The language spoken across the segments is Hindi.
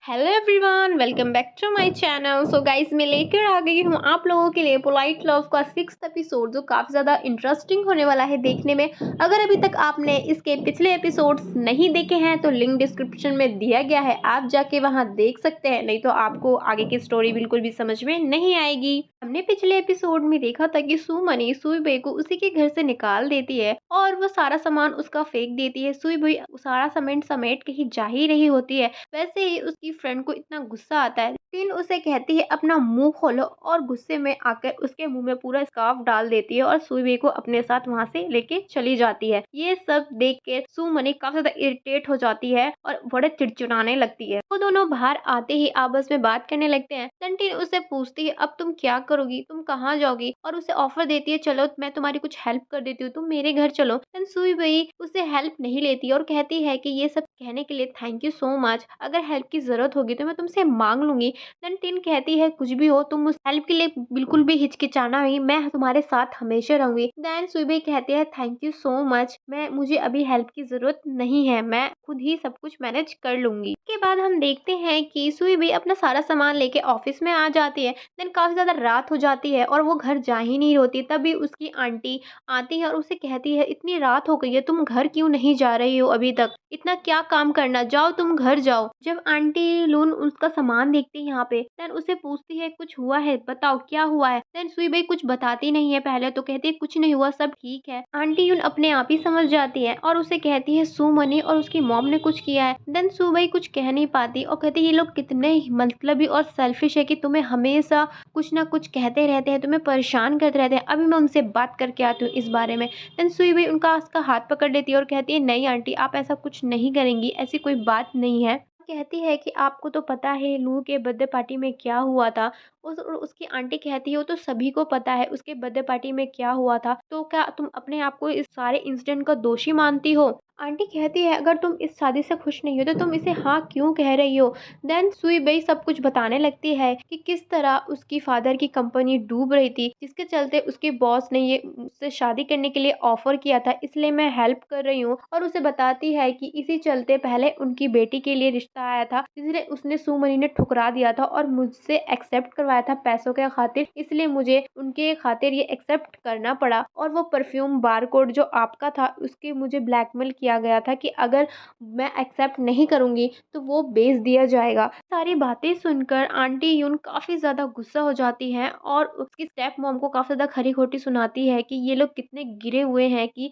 Hello everyone, welcome back to my channel. So guys, मैं लेकर आ गई हूँ आप लोगों के लिए पोलाइट लव का 6th एपिसोड, जो काफ़ी ज़्यादा इंटरेस्टिंग होने वाला है देखने में। अगर अभी तक आपने इसके पिछले एपिसोड्स नहीं देखे हैं तो लिंक डिस्क्रिप्शन में दिया गया है, आप जाके वहाँ देख सकते हैं, नहीं तो आपको आगे की स्टोरी बिल्कुल भी समझ में नहीं आएगी। हमने पिछले एपिसोड में देखा था कि सुमनी सुईबई को उसी के घर से निकाल देती है और वो सारा सामान उसका फेंक देती है। सुईबई सारा सामान समेट कहीं जा ही रही होती है, वैसे ही उसकी फ्रेंड को इतना गुस्सा आता है। टिन उसे कहती है अपना मुंह खोलो, और गुस्से में आकर उसके मुंह में पूरा स्कार्फ डाल देती है और सुईबई को अपने साथ वहां से लेके चली जाती है। ये सब देख के सुमनी काफी ज्यादा इरिटेट हो जाती है और बड़े चिड़चिड़ाने लगती है। वो दोनों बाहर आते ही आपस में बात करने लगते हैं। टिन उसे पूछती है अब तुम क्या करोगी, तुम कहाँ जाओगी, और उसे ऑफर देती है चलो मैं तुम्हारी कुछ हेल्प कर देती हूँ, तुम मेरे घर चलो। सुईबई उसे हेल्प नहीं लेती और कहती है कि ये सब कहने के लिए थैंक यू सो मच, अगर हेल्प की जरूरत होगी तो मैं तुमसे मांग लूंगी। देन टिन कहती है कुछ भी हो, तुम उस हेल्प के लिए बिल्कुल भी हिचकिचाना नहीं, मैं तुम्हारे साथ हमेशा रहूंगी। देन सुईबई कहती है थैंक यू सो मच, मुझे अभी हेल्प की जरूरत नहीं है, मैं खुद ही सब कुछ मैनेज कर लूंगी। इसके बाद हम देखते हैं कि सुईबई अपना सारा सामान लेके ऑफिस में आ जाती है। देन काफी ज्यादा रात हो जाती है और वो घर जा ही नहीं होती। तभी उसकी आंटी आती है और उसे कहती है इतनी रात हो गई है, तुम घर क्यों नहीं जा रही हो, अभी तक इतना क्या काम करना, जाओ तुम घर जाओ। जब आंटी लून उसका सामान देखती है यहाँ पे, देन उसे पूछती है कुछ हुआ है, बताओ क्या हुआ है। देन सुईबई कुछ बताती नहीं है, पहले तो कहती है कुछ नहीं हुआ, सब ठीक है। आंटी यून अपने आप ही समझ जाती है और उसे कहती है सुमनी और उसकी मॉम ने कुछ किया है। देन सुईबई कुछ कह नहीं पाती और कहती है ये लोग कितने मतलबी और सेल्फिश है कि तुम्हें हमेशा कुछ ना कुछ कहते रहते हैं, तुम्हें परेशान करते रहते हैं, अभी मैं उनसे बात करके आती हूँ इस बारे में। देन सुईबई उसका हाथ पकड़ लेती है और कहती है नहीं आंटी, आप ऐसा कुछ नहीं करेंगी, ऐसी कोई बात नहीं है। कहती है कि आपको तो पता है लू के बर्थडे पार्टी में क्या हुआ था। उसकी आंटी कहती है वो तो सभी को पता है उसके बर्थडे पार्टी में क्या हुआ था, तो क्या तुम अपने आप को इस सारे इंसिडेंट का दोषी मानती हो। आंटी कहती है अगर तुम इस शादी से खुश नहीं हो तो तुम इसे हाँ क्यों कह रही हो। देन सुईबई सब कुछ बताने लगती है कि किस तरह उसकी फादर की कंपनी डूब रही थी, जिसके चलते उसके बॉस ने ये उससे शादी करने के लिए ऑफर किया था, इसलिए मैं हेल्प कर रही हूँ। और उसे बताती है कि इसी चलते पहले उनकी बेटी के लिए रिश्ता आया था, जिसने उसने सुमनी ने ठुकरा दिया था और मुझसे एक्सेप्ट करवाया था पैसों के खातिर, इसलिए मुझे उनके खातिर ये एक्सेप्ट करना पड़ा। और वो परफ्यूम बारकोड जो आपका था उसके मुझे ब्लैकमेल किया गया था कि अगर मैं एक्सेप्ट नहीं करूंगी तो वो बेच दिया जाएगा। सारी बातें सुनकर आंटी यून काफी ज्यादा गुस्सा हो जाती है और उसकी स्टेप मॉम को काफी ज्यादा खरी खोटी सुनाती है कि ये लोग कितने गिरे हुए हैं कि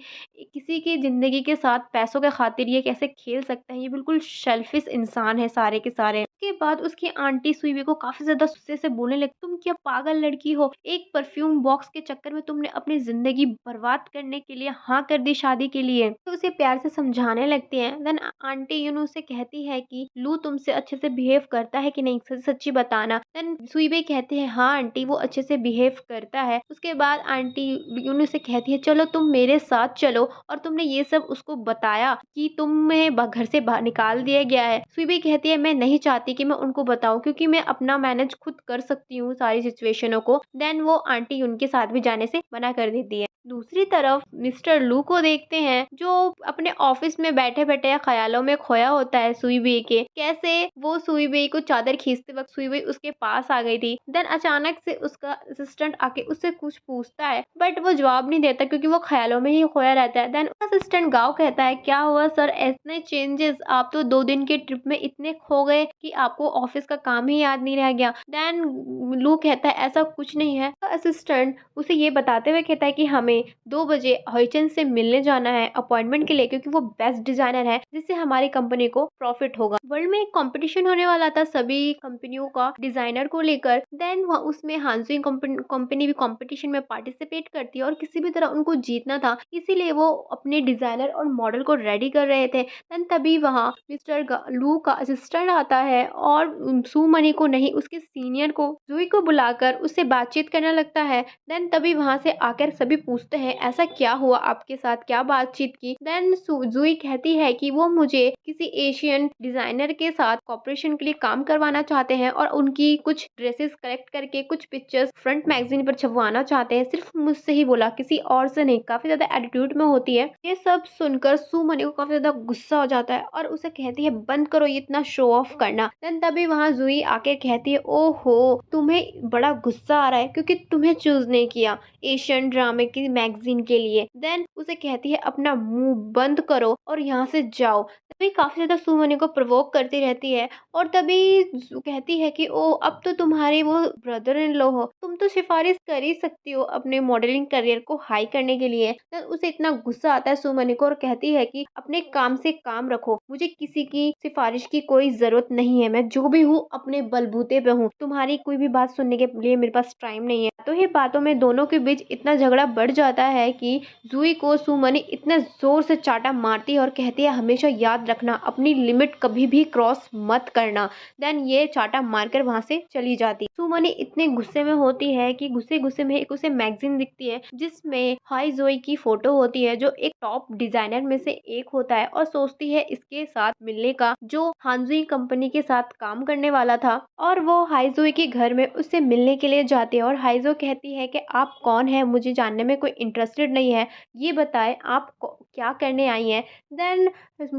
किसी की जिंदगी के साथ पैसों के खातिर ये कैसे खेल सकते हैं, ये बिल्कुल सेल्फिश इंसान है सारे के सारे। उसके बाद उसकी आंटी सुईबई को काफी ज्यादा गुस्से से बोलने लगी तुम क्या पागल लड़की हो, एक परफ्यूम बॉक्स के चक्कर में तुमने अपनी जिंदगी बर्बाद करने के लिए हाँ कर दी शादी के लिए। तो उसे प्यार से समझाने लगती है। देन आंटी यूनू से कहती है कि लू तुमसे अच्छे से बिहेव करता है कि नहीं, सच्ची बताना। देन सुईबई कहती है हाँ आंटी वो अच्छे से बिहेव करता है। उसके बाद आंटी यूनू से कहती है चलो तुम मेरे साथ चलो, और तुमने ये सब उसको बताया कि तुम्हें घर से बाहर निकाल दिया गया है। सुईबई कहती है मैं नहीं चाहती कि मैं उनको बताऊं, क्योंकि मैं अपना मैनेज खुद कर सकती हूँ सारी सिचुएशनों को। देन वो आंटी उनके साथ भी जाने से मना कर देती है। दूसरी तरफ मिस्टर लू को देखते हैं, जो अपने ऑफिस में बैठे बैठे ख्यालों में खोया होता है सुईबई के। कैसे वो सुईबई को चादर खींचते वक्त सुईबई उसके पास आ गई थी। देन अचानक से उसका असिस्टेंट आके उससे कुछ पूछता है, बट वो जवाब नहीं देता क्योंकि वो ख्यालों में ही खोया रहता है। देन असिस्टेंट गाँव कहता है क्या हुआ सर, इतने चेंजेस, आप तो 2 दिन के ट्रिप में इतने खो गए कि आपको ऑफिस का काम ही याद नहीं रह गया। देन लू कहता है ऐसा कुछ नहीं है। असिस्टेंट उसे ये बताते हुए कहता है कि हमें 2 बजे हॉइचन से मिलने जाना है अपॉइंटमेंट के लिए, क्योंकि वो बेस्ट डिजाइनर है, जिससे हमारी कंपनी को प्रॉफिट होगा। वर्ल्ड में एक कंपटीशन होने वाला था सभी कंपनियों का डिजाइनर को लेकर। देन उसमें हांसुई कंपनी भी कंपटीशन में पार्टिसिपेट करती है और किसी भी तरह उनको जीतना था, इसीलिए वो अपने डिजाइनर और मॉडल को रेडी कर रहे थे। देन तभी वहाँ मिस्टर लू का असिस्टेंट आता है और सुमनी को नहीं उसके सीनियर को जूही को बुलाकर उससे बातचीत करने लगता है। देन तभी वहां से आकर सभी पूछ पूछते हैं ऐसा क्या हुआ आपके साथ, क्या बातचीत की। देन जुई कहती है कि वो मुझे किसी एशियन डिजाइनर के साथ कॉपरेशन के लिए काम करवाना चाहते हैं और उनकी कुछ ड्रेसेस कलेक्ट करके कुछ पिक्चर्स फ्रंट मैगजीन पर छपवाना चाहते हैं। सिर्फ मुझसे ही बोला, किसी और से नहीं। काफी ज्यादा एटीट्यूड में होती है। ये सब सुनकर सुमनी को काफी ज्यादा गुस्सा हो जाता है और उसे कहती है बंद करो ये इतना शो ऑफ करना। देन तभी वहाँ जुई आके कहती है ओहो तुम्हें बड़ा गुस्सा आ रहा है क्योंकि तुम्हें चूज नहीं किया एशियन ड्रामे की मैगजीन के लिए। देन उसे कहती है अपना मुंह बंद करो और यहाँ से जाओ। तभी काफी ज्यादा सुमनी को प्रवोक करती रहती है और तभी कहती है कि ओ अब तो तुम्हारे वो ब्रदर इन लॉ हो, तुम तो सिफारिश कर ही सकती हो अपने मॉडलिंग करियर को हाई करने के लिए। तो उसे इतना गुस्सा आता है सुमनी को और कहती है कि अपने काम से काम रखो, मुझे किसी की सिफारिश की कोई जरूरत नहीं है, मैं जो भी हूँ अपने बलबूते पे हूँ, तुम्हारी कोई भी बात सुनने के लिए मेरे पास टाइम नहीं है। तो ये बातों में दोनों के बीच इतना झगड़ा बढ़ जाता है कि जुई को सुमनी इतने जोर से चाटा मारती है और कहती है हमेशा याद रखना अपनी लिमिट कभी भी क्रॉस मत करना। देन ये चाटा मारकर वहां से चली जाती। सुमनी इतने गुस्से में होती है कि गुस्से गुस्से में एक उसे मैगजीन दिखती है जिसमें हाई जोई की फोटो होती है जो एक टॉप डिजाइनर में से एक होता है और सोचती है इसके साथ मिलने का जो हानजुई कंपनी के साथ काम करने वाला था। और वो हाईजोई के घर में उससे मिलने के लिए जाती है और हाईजो कहती है कि आप कौन है, मुझे जानने में कोई इंटरेस्टेड नहीं है, ये बताएं आप क्या करने आई हैं। देन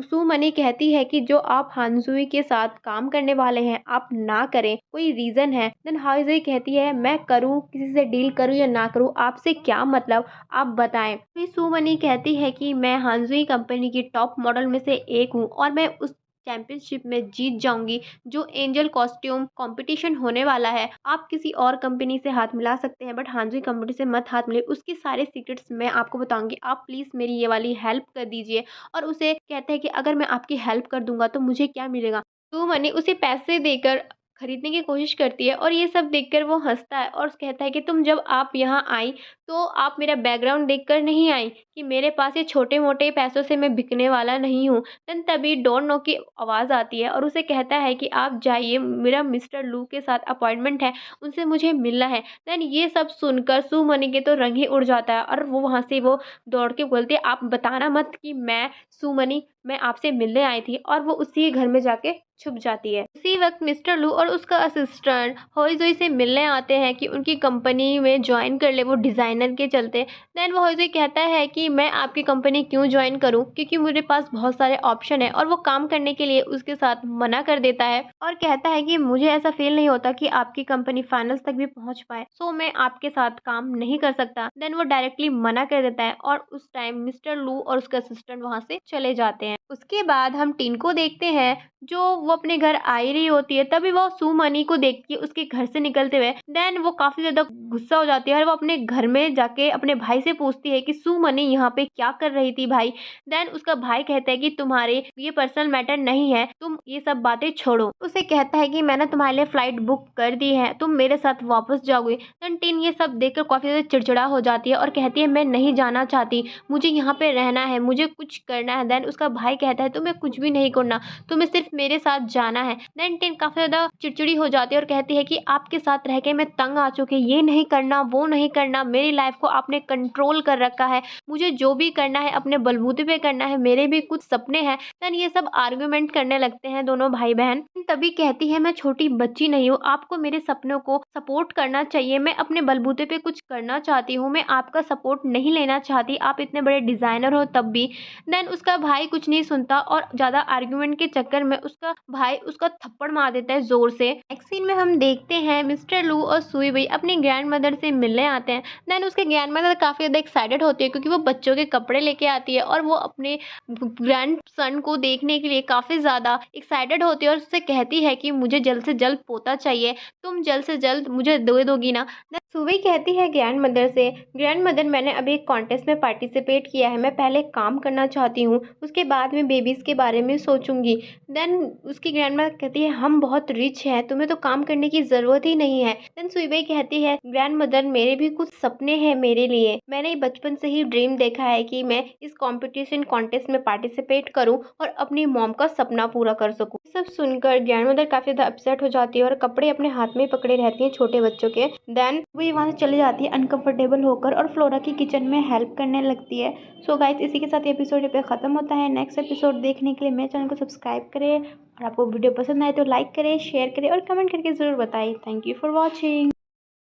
सुमनी कहती है कि जो आप हानजुई के साथ काम करने वाले हैं आप ना करें, कोई रीजन है। देन हाईजुई कहती है मैं करूं, किसी से डील करूं या ना करूं, आपसे क्या मतलब, आप बताएं। फिर सुमनी कहती है कि मैं हानजुई कंपनी की टॉप मॉडल में से एक हूं और मैं उस चैंपियनशिप में जीत जाऊंगी जो एंजल कॉस्ट्यूम कंपटीशन होने वाला है। आप किसी और कंपनी से हाथ मिला सकते हैं बट हानजुई कंपनी से मत हाथ मिले, उसके सारे सीक्रेट्स मैं आपको बताऊंगी, आप प्लीज मेरी ये वाली हेल्प कर दीजिए। और उसे कहते हैं कि अगर मैं आपकी हेल्प कर दूंगा तो मुझे क्या मिलेगा। तो मैंने उसे पैसे देकर खरीदने की कोशिश करती है और ये सब देखकर वो हंसता है और कहता है कि तुम जब आप यहाँ आई तो आप मेरा बैकग्राउंड देखकर नहीं आई कि मेरे पास ये छोटे मोटे पैसों से मैं बिकने वाला नहीं हूँ। देन तभी डोंट नो की आवाज़ आती है और उसे कहता है कि आप जाइए, मेरा मिस्टर लू के साथ अपॉइंटमेंट है, उनसे मुझे मिलना है। देन ये सब सुनकर सुमनी के तो रंग ही उड़ जाता है और वो वहाँ से वो दौड़ के बोलती है आप बताना मत कि मैं सुमनी मैं आपसे मिलने आई थी। और वो उसी घर में जाके छुप जाती है। उसी वक्त मिस्टर लू और उसका असिस्टेंट होइजोई से मिलने आते हैं कि उनकी कंपनी में ज्वाइन कर ले वो डिज़ाइनर के चलते। देन वो होइजोई कहता है कि मैं आपकी कंपनी क्यों ज्वाइन करूं, क्योंकि मेरे पास बहुत सारे ऑप्शन है। और वो काम करने के लिए उसके साथ मना कर देता है और कहता है कि मुझे ऐसा फील नहीं होता कि आपकी कंपनी फाइनल्स तक भी पहुंच पाए, सो मैं आपके साथ काम नहीं कर सकता। देन वो डायरेक्टली मना कर देता है और उस टाइम मिस्टर लू और उसका असिस्टेंट वहां से चले जाते हैं। उसके बाद हम टीन को देखते हैं जो वो अपने घर आ ही रही होती है, तभी वो सुमनी को देख के उसके घर से निकलते हुए देन वो काफी ज्यादा गुस्सा हो जाती है और वो अपने घर में जाके अपने भाई से पूछती है कि सुमनी यहाँ पे क्या कर रही थी भाई। देन उसका भाई कहता है कि तुम्हारे ये पर्सनल मैटर नहीं है, तुम ये सब बातें छोड़ो। उसे कहता है कि मैंने तुम्हारे लिए फ्लाइट बुक कर दी है, तुम मेरे साथ वापस जाओगे। देन टीन ये सब देखकर काफी ज्यादा चिड़चिड़ा हो जाती है और कहती है मैं नहीं जाना चाहती, मुझे यहाँ पे रहना है, मुझे कुछ करना है। देन उसका भाई कहता है तुम्हें कुछ भी नहीं करना, तुम्हें सिर्फ मेरे साथ जाना है। देन टिन काफी ज्यादा चिड़चिड़ी हो जाती है और कहती है कि आपके साथ रह के मैं तंग आ चुकी, ये नहीं करना वो नहीं करना, मेरी लाइफ को आपने कंट्रोल कर रखा है, मुझे जो भी करना है अपने बलबूते पे करना है, मेरे भी कुछ सपने हैं। देन ये सब आर्ग्यूमेंट करने लगते हैं दोनों भाई बहन। तभी कहती है मैं छोटी बच्ची नहीं हूँ, आपको मेरे सपनों को सपोर्ट करना चाहिए, मैं अपने बलबूते पे कुछ करना चाहती हूँ, मैं आपका सपोर्ट नहीं लेना चाहती, आप इतने बड़े डिजाइनर हो तब भी। देन उसका भाई कुछ नहीं सुनता और ज्यादा आर्ग्यूमेंट के चक्कर में उसका भाई उसका थप्पड़ मार देता है जोर से। नेक्स्ट सीन में हम देखते हैं मिस्टर लू और सुई भाई अपनी ग्रैंड मदर से मिलने आते हैं। देन उसके ग्रैंड मदर काफी ज्यादा एक्साइटेड होती है क्योंकि वो बच्चों के कपड़े लेके आती है और वो अपने ग्रैंड सन को देखने के लिए काफी ज्यादा एक्साइटेड होती है और उससे कहती है कि मुझे जल्द से जल्द पोता चाहिए, तुम जल्द से जल्द मुझे दे दोगी ना। सुई कहती है ग्रैंड मदर से ग्रैंड मदर मैंने अभी एक कॉन्टेस्ट में पार्टिसिपेट किया है, मैं पहले काम करना चाहती हूँ, उसके बाद में बेबीज के बारे में सोचूंगी। देन उसकी ग्रैंड मदर कहती है हम बहुत रिच हैं, तुम्हें तो काम करने की जरूरत ही नहीं है। देन सुईबई कहती है ग्रैंड मदर मेरे भी कुछ सपने हैं मेरे लिए, मैंने बचपन से ही ड्रीम देखा है कि मैं इस कंपटीशन कॉन्टेस्ट में पार्टिसिपेट करूं और अपनी मॉम का सपना पूरा कर सकूं। सब सुनकर ग्रैंड मदर काफी ज्यादा अपसेट हो जाती है और कपड़े अपने हाथ में पकड़े रहती हैं छोटे बच्चों के। देन वो ये वहाँ से चली जाती है अनकंफर्टेबल होकर और फ्लोरा की किचन में हेल्प करने लगती है। सो गाइस इसी के साथ ये एपिसोड पे ख़त्म होता है। नेक्स्ट एपिसोड देखने के लिए मेरे चैनल को सब्सक्राइब करें और आपको वीडियो पसंद आए तो लाइक करें, शेयर करें और कमेंट करके ज़रूर बताएं। Thank you for watching.